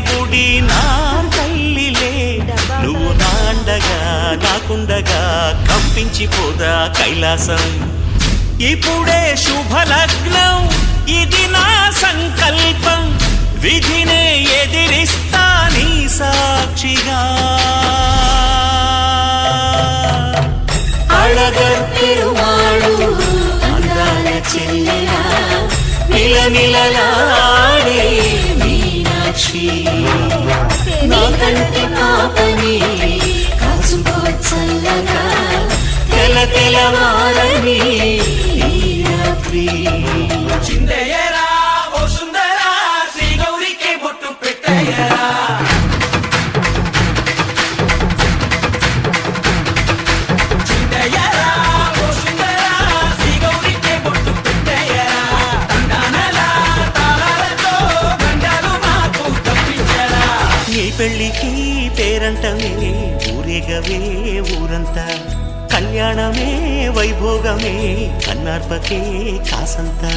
గుడి నా తల్లిలే నువ్వు నాండగా నాకుండగా కంపించిపోదా కైలాసం ఇప్పుడే శుభలగ్నం ఇది నా సంకల్పం విధినే ఎదిరిస్తా నీ సాక్షిగా అళగర్ పెరుమాళు అందాల చెల్లెలా నిలనిలలాడే మీనాక్షి నా కంటి పాపని కాచుకో చల్లగా తెల తెలవారని ఈ రాత్రి చిందయ్యరా ఓ సుందరా శ్రీ గౌరికి బొట్టు పెట్టయ్యరా పెళ్లికి పేరంటమే ఊరేగవే ఊరంతా కళ్యాణమే వైభోగమే కన్నార్పకే కాసంతా